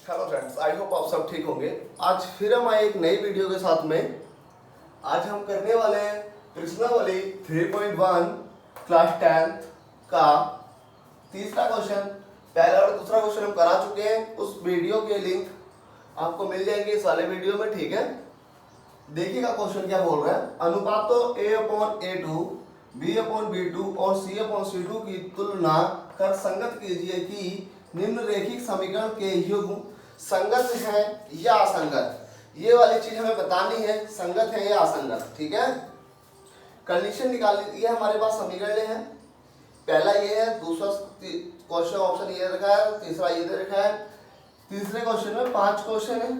Hello friends, I hope आप सब ठीक होंगे। आज फिर हम आए एक नई वीडियो के साथ में। आज हम करने वाले हैं प्रश्नावली 3.1 क्लास 10th का तीसरा क्वेश्चन। पहला और दूसरा क्वेश्चन हम करा चुके हैं। उस वीडियो के लिंक आपको मिल जाएंगे इस वाले वीडियो में, ठीक है। देखिएगा क्वेश्चन क्या बोल रहा है। अनुपातों A/A2, B/B2 और C/C2 की तुलना कर संगत कीजिए कि निम्नलिखित समीकरण के युग्म संगत है या असंगत। ये वाली चीज हमें बतानी है, संगत है या असंगत, ठीक है। कंडीशन निकाल ली है, हमारे पास समीकरण है। पहला ये है, दूसरा क्वेश्चन ऑप्शन ये रखा है, तीसरा ये दे रखा है। तीसरे क्वेश्चन में 5 क्वेश्चन है,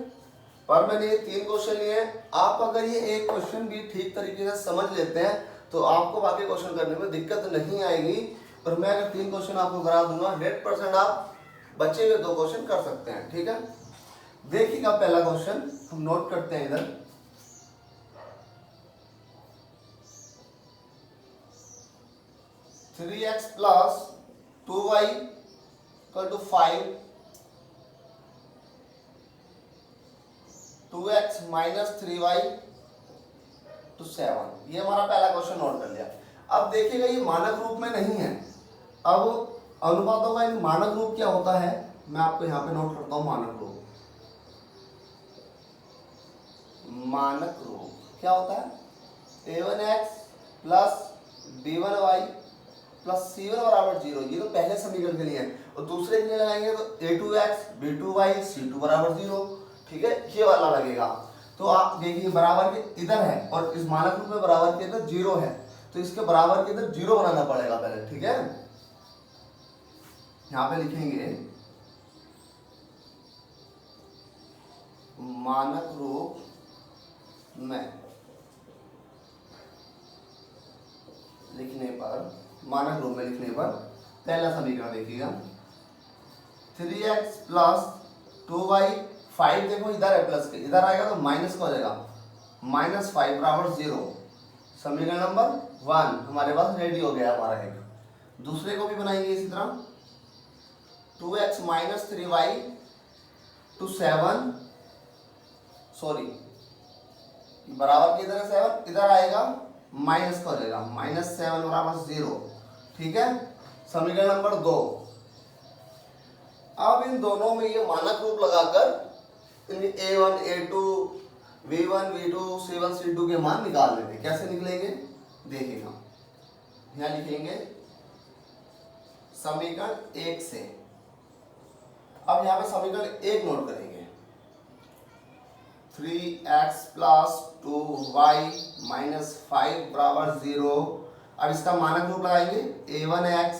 पर मैंने ये 3 क्वेश्चन लिए हैं। आप अगर ये एक क्वेश्चन भी ठीक तरीके से समझ लेते हैं तो आपको बाकी क्वेश्चन करने में दिक्कत नहीं आएगी। और मैं अगर 3 क्वेश्चन आपको करा दूंगा 100% आप बचे हुए 2 क्वेश्चन कर सकते हैं, ठीक है। देखिएगा पहला क्वेश्चन हम नोट करते हैं इधर। Three x plus 2y equal to 5, 2x minus 3y to 7। ये हमारा पहला क्वेश्चन नोट कर लिया। अब देखिएगा ये मानक रूप में नहीं है। अब अनुपातों का एक मानक रूप क्या होता है, मैं आपको यहाँ पे नोट करता हूँ। मानक रूप, मानक रूप क्या होता है? a1x plus b1y plus c1 बराबर 0। ये तो पहले समीकरण के लिए है। और दूसरे के लिए लगाएंगे तो a2x b2y c2 बराबर 0, ठीक है। ये वाला लगेगा। तो आप देखिए बराबर के इधर है और इस मानक रूप में बराबर के इधर 0 है, तो इसके बराबर के इधर 0 बनाना पड़ेगा पहले, ठीक है। यहां पे लिखेंगे मानक रूप में लिखने पर, मानक रूप में लिखने पर पहला समीकरण देखिएगा 3x प्लस 2y, 5 देखो इधर है प्लस के, इधर आएगा तो माइनस का हो जाएगा, माइनस 5 बराबर 0। समीकरण नंबर 1 हमारे पास रेडी हो गया हमारा एक। दूसरे को भी बनाएंगे इसी तरह 2x minus 3y to 7, sorry बराबर के इधर है 7, इधर आएगा माइनस का हो जाएगा, माइनस 7 बराबर 0, ठीक है। समीकरण नंबर 2। अब इन दोनों में ये मानक रूप लगाकर इन a1 a2 v1 v2 c1 c2 के मान निकाल लेंगे। कैसे निकलेंगे देखिएगा। यहां लिखेंगे समीकरण 1 से। अब यहाँ पे समीकरण 1 नोट करेंगे 3x प्लस 2y माइनस 5 बराबर 0। अब इसका मानक रूप लगाएंगे a1x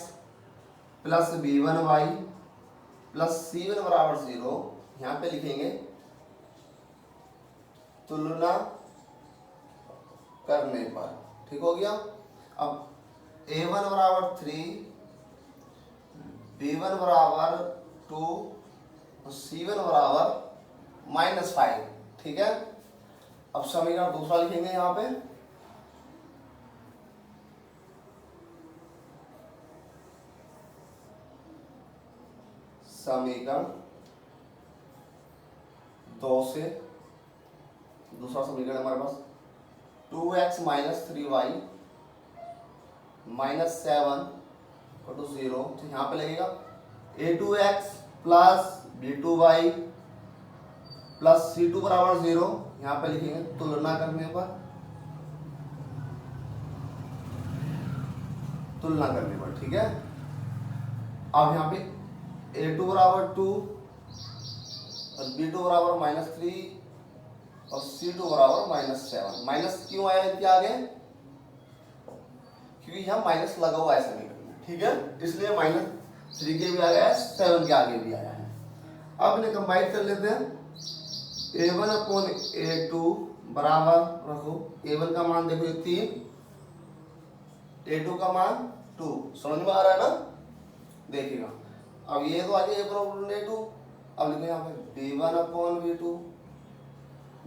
plus b1y plus c1 बराबर 0। यहाँ पे लिखेंगे तुलना करने पर, ठीक हो गया। अब a1 बराबर 3, b1 बराबर 2 और c1 बराबर माइनस 5, ठीक है। अब समीकरण दूसरा लिखेंगे यहां पे समीकरण 2 से दूसरा समीकरण हमारे पास 2x minus 3y minus 7 to 0। तो यहाँ पे लगेगा a2x plus b2y plus c2 बराबर 0। यहाँ पे लिखेंगे तुलना करने पर, तुलना करने पर, ठीक है। अब यहाँ पे a2 बराबर 2 और b2 बराबर माइनस 3 और c2 बराबर माइनस 7। माइनस क्यों आया इनके आगे? क्योंकि यहाँ माइनस लगा हुआ है समीकरण में, ठीक है, इसलिए माइनस 3 के भी आ गया है, 7 के आगे भी आया है। अब इन्हें कंबाइन कर लेते हैं। a1 अपॉन a2 बराबर रखो, a1 का मान देखो ये 3, a2 का मान 2। समझ में आ रहा है ना? देखिएगा अब ये तो आ गया a1 अपॉन a2। अब लिखो यहाँ पे b1 अपॉन b2,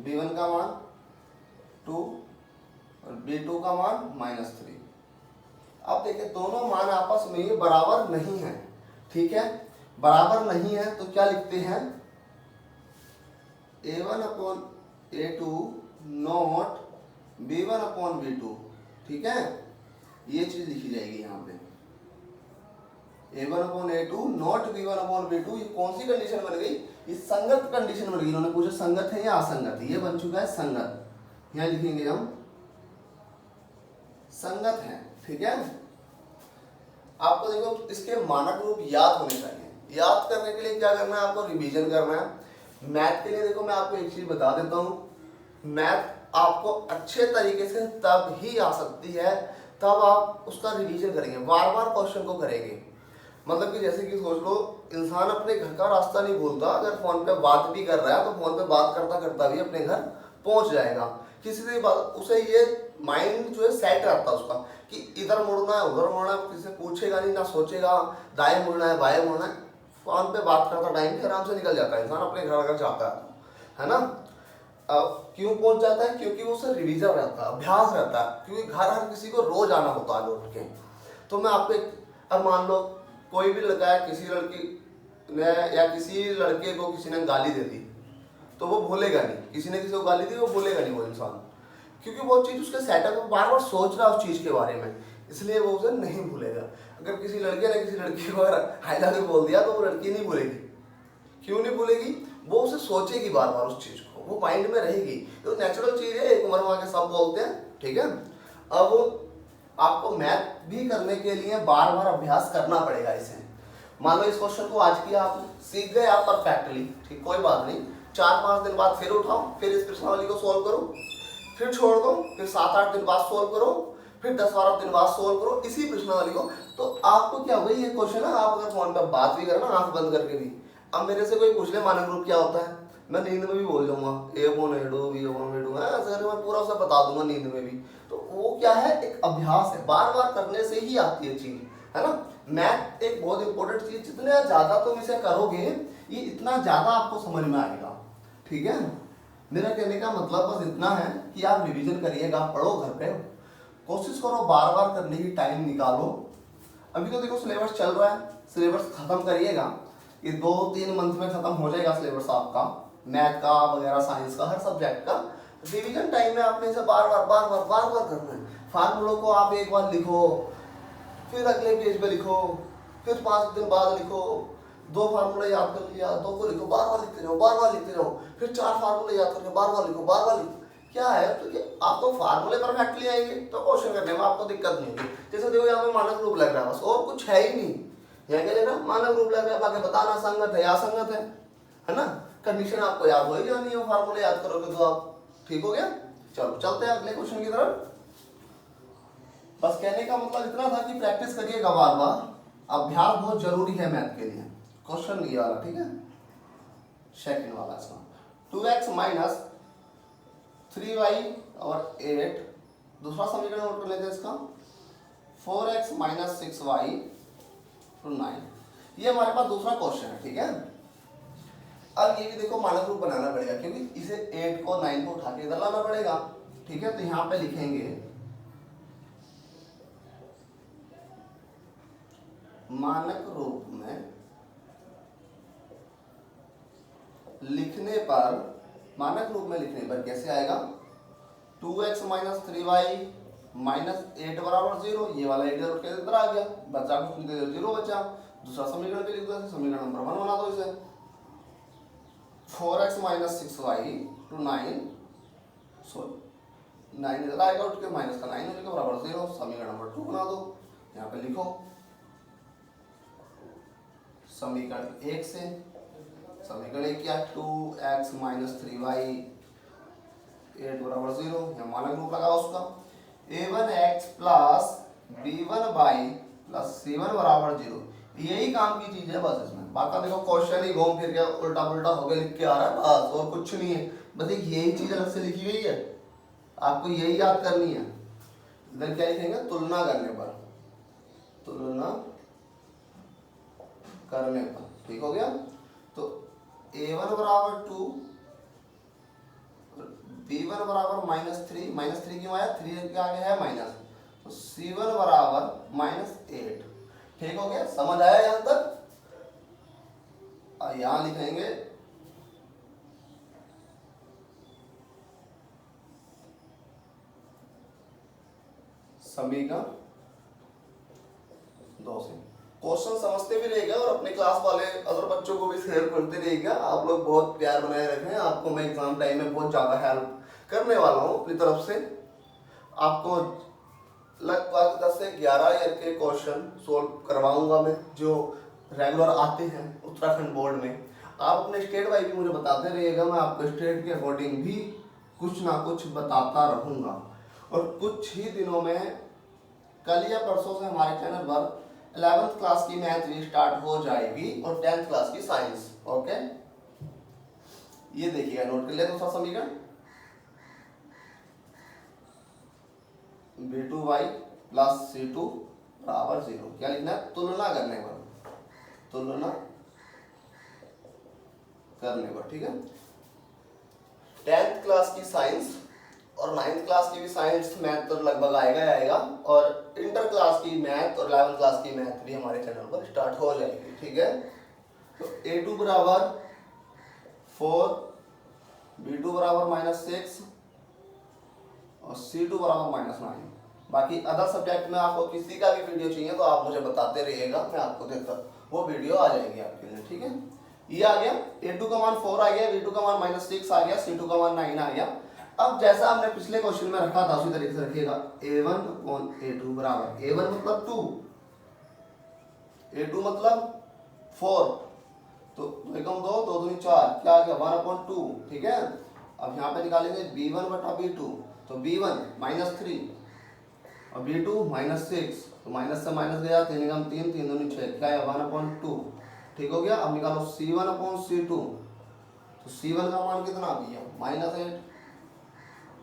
b1 का मान 2 और b2 का मान माइनस 3। अब देखिए दोनों मान आपस में बराबर नहीं है, ठीक है। बराबर नहीं है तो क्या लिखते हैं A1 upon A2 not B1 upon B2, ठीक है, ये चीज लिखी जाएगी यहाँ पे। A1 upon A2 not B1 upon B2, ये कौन सी कंडीशन बन गई? ये संगत कंडीशन बन गई। इन्होंने पूछा संगत है या असंगत, ये बन चुका है संगत, यहाँ लिखेंगे हम संगत है, ठीक है। आपको देखो इसके मानक रूप याद होने चाहिए। याद करने के लिए क्या करना है, आपको रिवीजन करना है। मैथ के लिए देखो मैं आपको एक चीज बता देता हूँ, मैथ आपको अच्छे तरीके से तब ही आ सकती है तब आप उसका रिवीजन करेंगे, बार बार क्वेश्चन को करेंगे। मतलब कि जैसे कि सोच लो, इंसान अपने घर का रास्ता नहीं भूलता, अगर फोन पे बात भी कर रहा है तो फोन पे बात करता करता भी अपने घर पहुंच जाएगा। किसी से बात, उसे ये माइंड जो है सेट रहता है उसका कि इधर मुड़ना है उधर मुड़ना है, किसी से पूछेगा नहीं, ना सोचेगा दाएं मुड़ना है बाएं मुड़ना है। फोन पे बात करता टाइम भी आराम से निकल जाता है, इंसान अपने घर जाता है ना। क्यों पहुंच जाता है? क्योंकि वो उसे रिवीजन रहता है, अभ्यास रहता है, क्योंकि घर हर किसी को रोज आना होता है लौट के। तो मैं आपको अब मान लो कोई भी लड़का है, किसी लड़की ने या किसी लड़के को किसी ने गाली दे दी तो वो भूलेगा नहीं, किसी ने किसी को गाली दी वो भूलेगा नहीं वो इंसान, क्योंकि वो चीज़ उसके सेटअप में बार बार सोच रहा है उस चीज़ के बारे में, इसलिए वो उसे नहीं भूलेगा। अगर किसी लड़के ने किसी लड़की को आई लव यू बोल दिया तो वो लड़की नहीं भूलेगी। क्यों नहीं भूलेगी? वो उसे सोचेगी बार बार उस चीज़ को, वो माइंड में रहेगी। तो नेचुरल चीज़ है, एक उम्र में आके सब बोलते हैं, ठीक है। अब आपको मैथ भी करने के लिए बार बार अभ्यास करना पड़ेगा इसे। मान लो इस क्वेश्चन को आज किया, आप सीख गए आप परफेक्टली, ठीक, कोई बात नहीं। 4-5 दिन बाद फिर उठाओ, फिर इस प्रश्नावली को सोल्व करो, फिर छोड़ दो, फिर 7-8 दिन बाद सोल्व करो, फिर 10-12 दिन बाद सोल्व करो इसी प्रश्नावली को। तो आपको क्या होगा, ये क्वेश्चन है आप अगर फोन पर बात भी करें ना आंख बंद करके भी, अब मेरे से कोई पूछ ले मानक ग्रुप क्या होता है, मैं नींद में भी बोल जाऊंगा A1A2 B1A2, सर मैं पूरा उसे बता दूंगा नींद में भी। तो वो क्या है, एक अभ्यास है, बार बार करने से ही आती है चीज, है ना। मैथ एक बहुत इंपॉर्टेंट चीज, जितने ज्यादा तुम इसे करोगे ये इतना ज्यादा आपको समझ में आएगा, ठीक है। मेरा कहने का मतलब बस इतना है कि आप रिवीजन करिएगा, पढ़ो घर पे, कोशिश करो बार बार करने की, टाइम निकालो। अभी तो देखो सिलेबस चल रहा है, सिलेबस खत्म करिएगा, ये 2-3 मंथ में खत्म हो जाएगा सिलेबस आपका, मैथ का वगैरह, साइंस का, हर सब्जेक्ट का। रिवीजन टाइम में आपने इसे बार बार करना है। फार्मूलों को आप एक बार लिखो, फिर अगले पेज पे लिखो, फिर 5 दिन बाद लिखो, 2 फार्मूले याद कर लिया, 2 को लिखो, बार बार लिखते रहो, बार बार लिखते रहो, फिर 4 फार्मूले याद करके बार बार लिखो, बार बार लिखो। क्या है तो ये आपको फार्मूले परफेक्टली आएंगे तो क्वेश्चन करने में आपको दिक्कत नहीं होगी। जैसे देखो यहाँ पे मानक रूप लग रहा है, बस और कुछ है ही नहीं, यहाँ क्या लग रहा है, मानक रूप लग रहा है, बाकी बताना संगत है या असंगत है ना। कंडीशन आपको याद हो ही जानी है, फार्मूले याद करोगे तो आप ठीक हो गया। चलो चलते हैं अगले क्वेश्चन की तरफ। बस कहने का मतलब इतना था कि प्रैक्टिस करिएगा बार बार, अभ्यास बहुत जरूरी है मैथ के लिए। क्वेश्चन ये वाला, ठीक है, सेकंड वाला इसका 2x माइनस 3y और 8, दूसरा समीकरण नोट कर लेते हैं इसका 4x माइनस 6y to 9। ये हमारे पास दूसरा क्वेश्चन है, ठीक है। अब ये भी देखो मानक रूप बनाना पड़ेगा, क्योंकि इसे 8 को 9 को उठा के इधर लाना पड़ेगा, ठीक है। तो यहाँ पे लिखेंगे मानक रूप में लिखने पर, मानक रूप में लिखने पर कैसे आएगा, 2x माइनस 3y माइनस 8 बराबर 0, ये वाला 8 इधर इधर आ गया, बचा कुछ नहीं, 0 बचा। दूसरा समीकरण भी लिख दो, समीकरण नंबर 1 बना दो इसे, 4x minus 6y to 9, sorry 9 इधर आएगा उठ के, माइनस का 9 हो जाएगा बराबर 0, समीकरण नंबर 2 बना दो। यहाँ पे लिखो समीकरण 1 से, समीकरण 1 क्या, 2x माइनस 3y 8 बराबर 0, यहाँ मानक रूप लगा उसका, a1x plus b1y plus c1 बराबर 0। यही काम की चीज है बस इसमें, बाकी देखो क्वेश्चन ही घूम फिर के उल्टा पुल्टा हो गया लिख के आ रहा है बस, और कुछ नहीं है। बस एक यही चीज अलग से लिखी गई है, आपको यही याद करनी है। इधर क्या लिखेंगे, तुलना करने पर, तुलना करने पर, ठीक हो गया। तो a1 बराबर 2, b1 बराबर -3, -3 क्यों आया, 3 के आगे है माइनस, तो c1 बराबर -8, ठीक हो गया। समझ आया यहां तक? और यहां लिखेंगे समीकरण 2 से। क्वेश्चन समझते भी रहिएगा और अपने क्लास वाले अदर बच्चों को भी शेयर करते रहिएगा। आप लोग बहुत प्यार बनाए रखें, आपको मैं एग्जाम टाइम में बहुत ज़्यादा हेल्प करने वाला हूँ अपनी तरफ से। आपको लगभग 10 से 11 ईयर के क्वेश्चन सोल्व करवाऊंगा मैं, जो रेगुलर आते हैं उत्तराखंड बोर्ड में। आप अपने स्टेट वाइज भी मुझे बताते रहिएगा, मैं आपको स्टेट के अकॉर्डिंग भी कुछ ना कुछ बताता रहूँगा। और कुछ ही दिनों में, कल या परसों से हमारे चैनल पर 11th क्लास की मैथ भी स्टार्ट हो जाएगी और 10th क्लास की साइंस। ओके, ये देखिएगा, नोट कर लिया दूसरा समीकरण, b2y प्लस c2 बराबर 0। क्या लिखना है? तुलना करने पर, तुलना करने पर, ठीक है। 10th क्लास की साइंस और 9th क्लास की भी साइंस मैथ तो लगभग आएगा और इंटर क्लास की मैथ और 11th क्लास की मैथ भी हमारे चैनल पर स्टार्ट हो जाएगी, ठीक है। तो a2 बराबर 4, b2 बराबर -6 और c2 बराबर -9। बाकी अदर सब्जेक्ट में आपको किसी का भी वीडियो चाहिए तो आप मुझे बताते रहिएगा, मैं आपको देता वो वीडियो आ जाएगी आपके लिए, ठीक है। ये आ गया, a2 का मान 4 आ गया, b2 का मान -6 आ गया, c2 का मान 9 आ गया। अब जैसा हमने पिछले क्वेश्चन में रखा था उसी तरीके से रखिएगा। a1/a2 बराबर, a1 मतलब 2, a2 मतलब 4, तो 2 कम 2, 2 दूनी 4, क्या आ गया 1/2, ठीक है। अब यहाँ पे निकालेंगे b1 बटा b2, तो b1 -3 और b2 -6, तो माइनस से माइनस गया, 3 कम 3, 3 दूनी 6, क्या है 1/2, ठीक हो गया। अब निकालो c1/c2, तो c1 का मान कितना भैया -8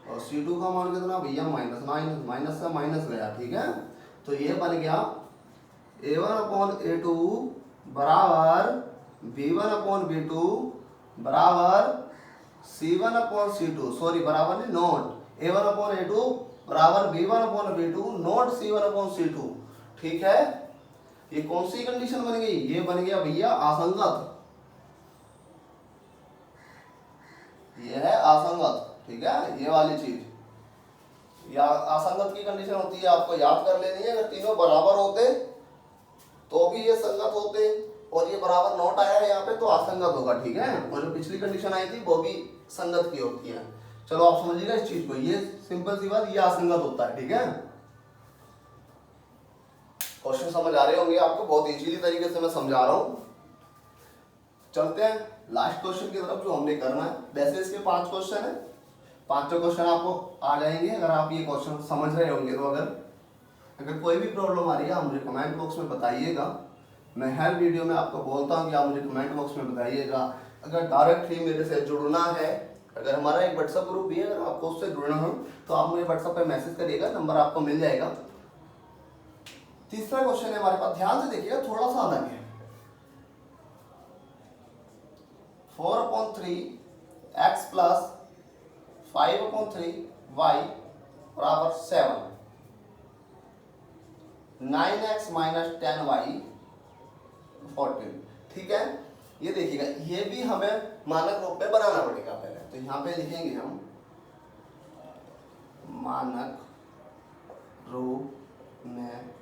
और c2 का मान कितना भैया -9, माइनस से माइनस गया, ठीक है। तो ये बन गया a1/a2 बराबर b1/b2 बराबर c1/c2, सॉरी बराबर नहीं, नोट a1/a2 बराबर b1/b2 नोट c1/c2, ठीक है। ये कौन सी कंडीशन बन गई? ये बन गया भैया असंगत, ये है असंगत, ठीक है। ये वाली चीज या असंगत की कंडीशन होती है, आपको याद कर लेनी है। अगर तीनों बराबर होते तो भी ये संगत होते और ये बराबर नोट आया है यहाँ पे तो असंगत होगा, ठीक है। और जो पिछली कंडीशन आई थी वो भी संगत की होती है। चलो आप समझिएगा इस चीज को, ये सिंपल सी बात, ये असंगत होता है, ठीक है। क्वेश्चन समझ आ रहे होंगे आपको, बहुत इजीली तरीके से मैं समझा रहा हूँ। चलते हैं लास्ट क्वेश्चन की तरफ जो हमने करना है। वैसे इसके 5 क्वेश्चन है, 5 क्वेश्चन आपको आ जाएंगे अगर आप ये क्वेश्चन समझ रहे होंगे। तो अगर कोई भी प्रॉब्लम आ रही है आप मुझे कमेंट बॉक्स में बताइएगा। मैं हर वीडियो में आपको बोलता हूँ कि आप मुझे कमेंट बॉक्स में बताइएगा। अगर डायरेक्टली मेरे से जुड़ना है, अगर हमारा एक व्हाट्सएप ग्रुप भी है, अगर आपको उससे जुड़ना हो तो आप मुझे व्हाट्सएप पे मैसेज करिएगा, नंबर आपको मिल जाएगा। तीसरा क्वेश्चन है हमारे पास, ध्यान से देखिएगा, थोड़ा सा अलग है। 4/3 x प्लस 5/3 y बराबर 7, 9x माइनस 10y 14, ठीक है। ये देखिएगा, ये भी हमें मानक रूप में बनाना पड़ेगा पहले। तो यहाँ पे लिखेंगे हम मानक रूप में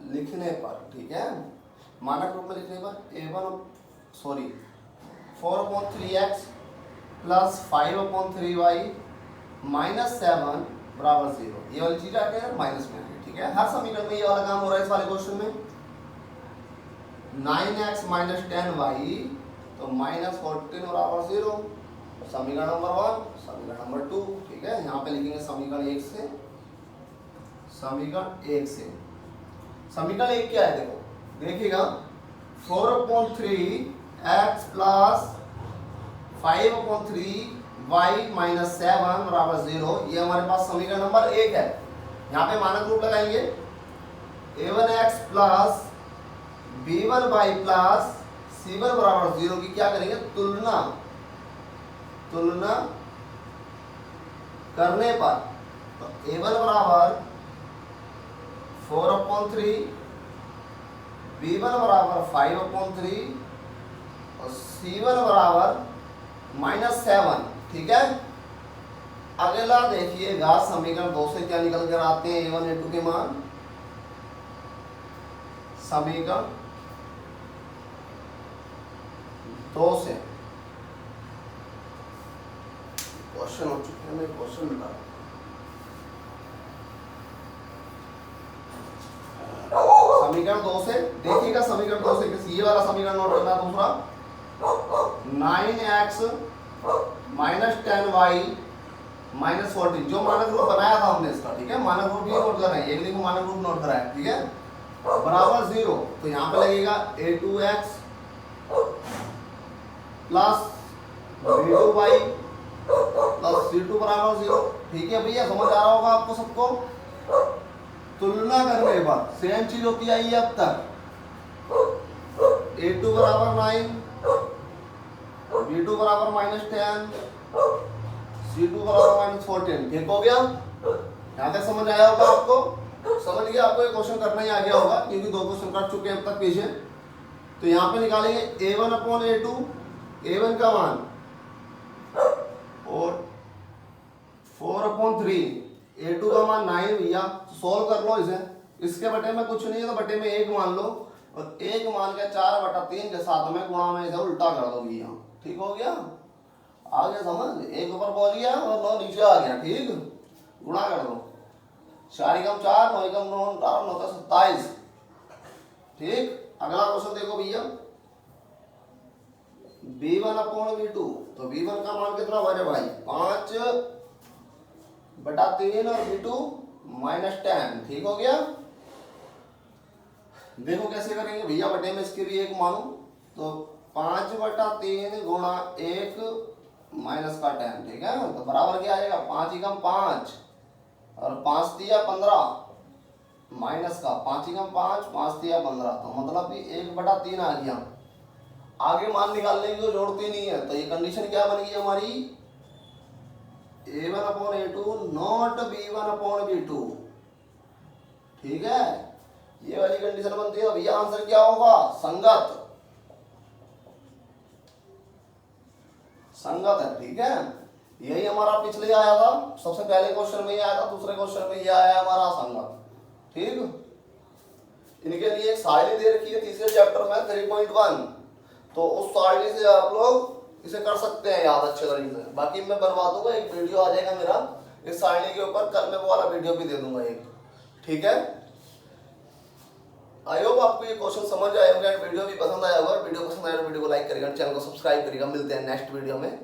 लिखने पर, ठीक है। मानक रूप में लिखने पर 4/3x प्लस 5/3y माइनस 7 बराबर 0। ये वाली चीज आ गई माइनस में, ठीक है। हर समीकरण में ये वाला काम हो रहा है। इस वाले क्वेश्चन में 9x माइनस 10y तो -14 बराबर 0, समीकरण नंबर 1, समीकरण नंबर 2, ठीक है। यहाँ पे लिखेंगे समीकरण 1 से, समीकरण 1 से। समीकरण 1 क्या है? देखो देखिएगा, 4/3x प्लस 5/3y माइनस 7 बराबर 0, ये हमारे पास समीकरण नंबर 1 है। यहाँ पे मानक रूप लगाएंगे, a1x plus b1y plus c1 बराबर 0 की क्या करेंगे? तुलना करने पर तो a1 बराबर 4/3, b1 बराबर 5/3 और c1 बराबर -7, ठीक है। अगला देखिएगा समीकरण 2 से क्या निकल कर आते हैं a1 a2 के मान। समीकरण 2 से क्वेश्चन हो चुके हैं, मैं क्वेश्चन बता रहा हूं। समीकरण 2 से देखिएगा, समीकरण 2 से किसी ये वाला समीकरण नोट करना। दूसरा 9x माइनस 10y माइनस 14, जो मानक रूप बनाया था हमने इसका, ठीक है। मानक रूप ये नोट कर रहे हैं, एक देखो मानक रूप नोट करा है, ठीक है, बराबर 0। तो यहाँ पे लगेगा a2x plus b2y plus c2 बराबर 0। ठीक है भैया, समझ आ रहा होगा आपको सबको। तुलना करने के बाद सेम चीज होती आई है अब तक। a2 बराबर 9, b2 बराबर -10, c2 बराबर -14। ठीक हो गया, यहाँ तक समझ आया होगा आपको। समझ गया आपको, ये क्वेश्चन करना ही आ गया होगा क्योंकि 2 क्वेश्चन कर चुके हैं अब तक पीछे। तो यहाँ पे निकालेंगे a1 अपॉन a2, a1 का मान और 4/3, a2 का मान 9 भैया। सोल्व कर लो इसे, इसके बटे में कुछ नहीं है तो बटे में 1 मान लो, और 1 मान के 4/3 के साथ में गुणा में इसे उल्टा कर दो भैया। ठीक हो गया, आ गया समझ। 1 ऊपर पहुंच गया और 9 नीचे आ गया, ठीक। गुणा कर दो, 4 एकम 4, 9 एकम 9, 18, 9 27। ठीक, अगला क्वेश्चन देखो भैया, b1 अपॉन b2। तो b1 का मान कितना बने भाई, 5/3 और b2 -10। ठीक हो गया। देखो कैसे करेंगे भैया, बटे में इसके भी 1 मानो, तो 5/3 गुणा 1 माइनस का 10, ठीक है। तो बराबर क्या आएगा, 5 एकम 5 और 5 तिया 15 माइनस का 5 एकम 5, 5 तिया 15। तो मतलब कि 1/3 आ गया। आगे मान निकालने की तो जरूरत ही नहीं है। तो ये कंडीशन क्या बन गई हमारी, a1 upon a2 not b1 upon b2। ठीक है, ये वाली कंडीशन बनती है। भैया आंसर क्या होगा, संगत। संगत है, ठीक है। यही हमारा पिछले आया था, सबसे पहले क्वेश्चन में ये आया था, दूसरे क्वेश्चन में ये आया हमारा संगत। ठीक, इनके लिए एक सारणी दे रखी है तीसरे चैप्टर में 3.1। तो उस सारणी से आप लोग इसे कर सकते हैं याद अच्छे तरीके से। बाकी मैं बनवा दूंगा, एक वीडियो आ जाएगा मेरा इस सारणी के ऊपर, कल मैं वो वाला वीडियो भी दे दूंगा एक। ठीक है, आई होप आपको ये क्वेश्चन समझ आए होंगे, वीडियो भी पसंद आया होगा। वीडियो पसंद आया तो वीडियो को लाइक करिएगा, चैनल को सब्सक्राइब करिएगा। मिलते हैं नेक्स्ट वीडियो में।